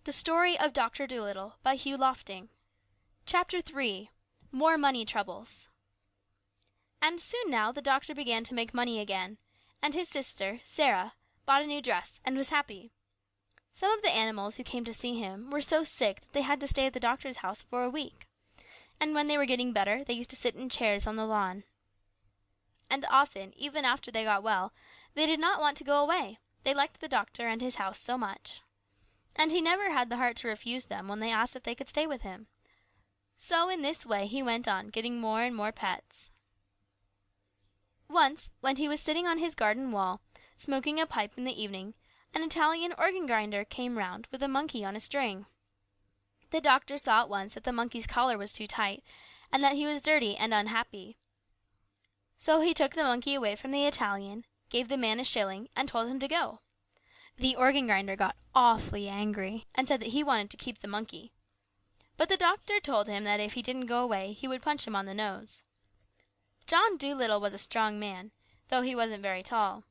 The Story of Dr. Dolittle by Hugh Lofting. Chapter 3. More Money Troubles. And soon now the doctor began to make money again, and his sister, Sarah, bought a new dress and was happy. Some of the animals who came to see him were so sick that they had to stay at the doctor's house for a week, and when they were getting better they used to sit in chairs on the lawn. And often, even after they got well, they did not want to go away. They liked the doctor and his house so much. And he never had the heart to refuse them when they asked if they could stay with him. So in this way he went on, getting more and more pets. Once, when he was sitting on his garden wall, smoking a pipe in the evening, an Italian organ grinder came round with a monkey on a string. The doctor saw at once that the monkey's collar was too tight, and that he was dirty and unhappy. So he took the monkey away from the Italian, gave the man a shilling, and told him to go. The organ grinder got awfully angry, and said that he wanted to keep the monkey. But the doctor told him that if he didn't go away he would punch him on the nose. John Dolittle was a strong man, though he wasn't very tall.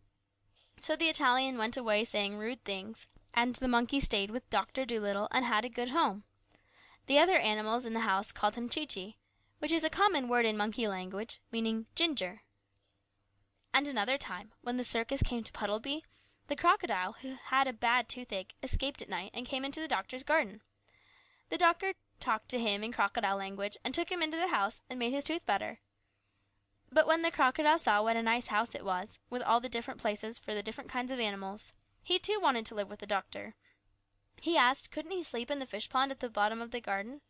So the Italian went away saying rude things, and the monkey stayed with Dr. Dolittle and had a good home. The other animals in the house called him Chi-Chi, which is a common word in monkey language, meaning ginger. And another time, when the circus came to Puddleby, the crocodile, who had a bad toothache, escaped at night and came into the doctor's garden. The doctor talked to him in crocodile language and took him into the house and made his tooth better. But when the crocodile saw what a nice house it was, with all the different places for the different kinds of animals, he too wanted to live with the doctor. He asked couldn't he sleep in the fish pond at the bottom of the garden,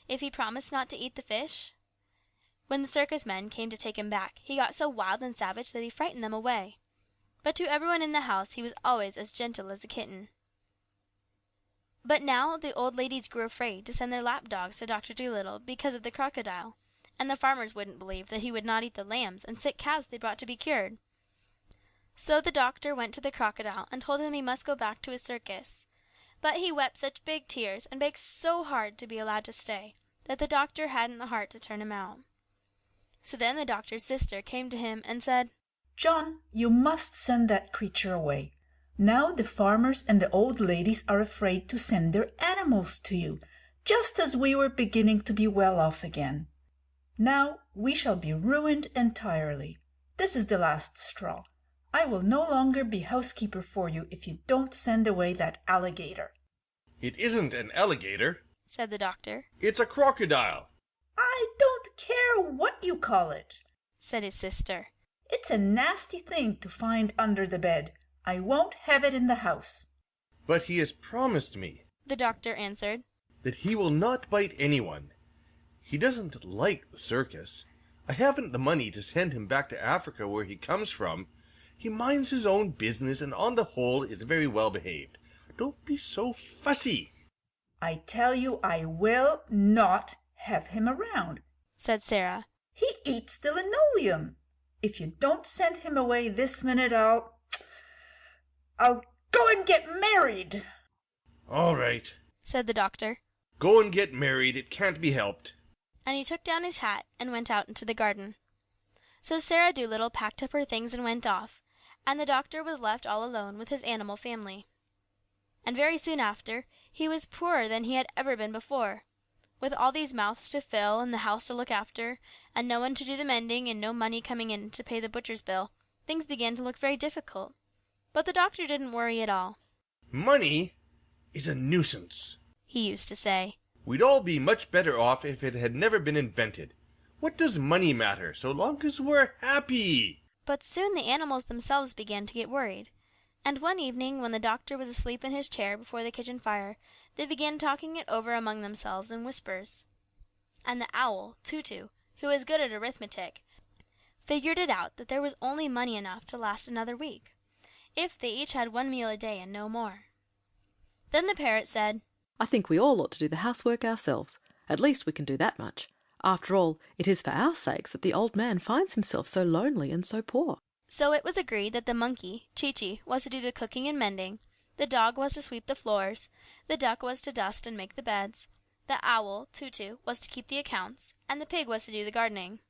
if he promised not to eat the fish? When the circus men came to take him back, he got so wild and savage that he frightened them away. But to everyone in the house he was always as gentle as a kitten. But now the old ladies grew afraid to send their lap dogs to Dr. Dolittle because of the crocodile, and the farmers wouldn't believe that he would not eat the lambs and sick calves they brought to be cured. So the doctor went to the crocodile and told him he must go back to his circus. But he wept such big tears and begged so hard to be allowed to stay that the doctor hadn't the heart to turn him out. So then the doctor's sister came to him and said, "John, you must send that creature away. Now the farmers and the old ladies are afraid to send their animals to you, just as we were beginning to be well off again. Now we shall be ruined entirely. This is the last straw. I will no longer be housekeeper for you if you don't send away that alligator." "It isn't an alligator," said the doctor. "It's a crocodile." "I don't care what you call it," said his sister. "It's a nasty thing to find under the bed. I won't have it in the house." "But he has promised me," the doctor answered, "that he will not bite anyone. He doesn't like the circus. I haven't the money to send him back to Africa where he comes from. He minds his own business and on the whole is very well behaved. Don't be so fussy." "I tell you I will not have him around," said Sarah. "He eats the linoleum. If you don't send him away this minute, I'll go and get married." "All right," said the doctor. "Go and get married. It can't be helped." And he took down his hat and went out into the garden. So Sarah Dolittle packed up her things and went off, and the doctor was left all alone with his animal family. And very soon after, he was poorer than he had ever been before. With all these mouths to fill and the house to look after, and no one to do the mending and no money coming in to pay the butcher's bill, things began to look very difficult. But the doctor didn't worry at all. "Money is a nuisance," he used to say. "We'd all be much better off if it had never been invented. What does money matter, so long as we're happy?" But soon the animals themselves began to get worried. And one evening, when the doctor was asleep in his chair before the kitchen fire, they began talking it over among themselves in whispers. And the owl, Tutu, who was good at arithmetic, figured it out that there was only money enough to last another week, if they each had 1 meal a day and no more. Then the parrot said, "I think we all ought to do the housework ourselves. At least we can do that much. After all, it is for our sakes that the old man finds himself so lonely and so poor." So it was agreed that the monkey, Chi-Chi, was to do the cooking and mending, the dog was to sweep the floors, the duck was to dust and make the beds, the owl, Tutu, was to keep the accounts, and the pig was to do the gardening.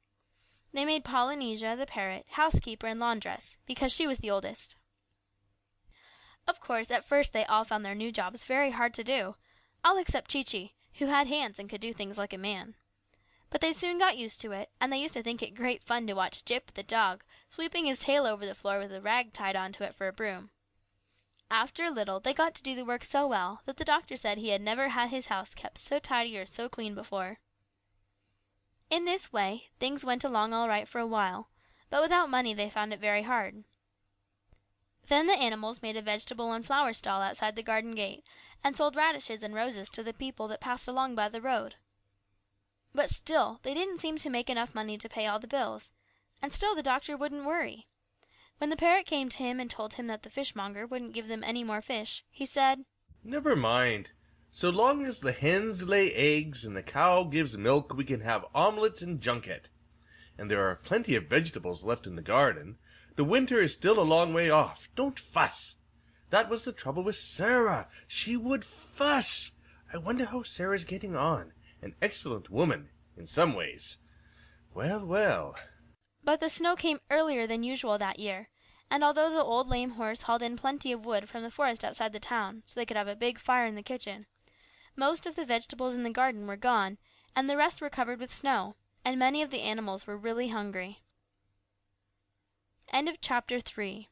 They made Polynesia, the parrot, housekeeper and laundress, because she was the oldest. Of course, at first they all found their new jobs very hard to do, all except Chee-Chee, who had hands and could do things like a man. But they soon got used to it, and they used to think it great fun to watch Jip, the dog, sweeping his tail over the floor with a rag tied onto it for a broom. After a little they got to do the work so well that the doctor said he had never had his house kept so tidy or so clean before. In this way things went along all right for a while, but without money they found it very hard. Then the animals made a vegetable and flower stall outside the garden gate, and sold radishes and roses to the people that passed along by the road. But still they didn't seem to make enough money to pay all the bills, and still the doctor wouldn't worry. When the parrot came to him and told him that the fishmonger wouldn't give them any more fish, he said, Never mind. So long as the hens lay eggs and the cow gives milk, we can have omelets and junket. And there are plenty of vegetables left in the garden. The winter is still a long way off. Don't fuss. That was the trouble with Sarah. She would fuss. I wonder how Sarah's getting on. An excellent woman, in some ways. Well, well. But the snow came earlier than usual that year, and although the old lame horse hauled in plenty of wood from the forest outside the town, so they could have a big fire in the kitchen, most of the vegetables in the garden were gone, and the rest were covered with snow, and many of the animals were really hungry. End of chapter 3.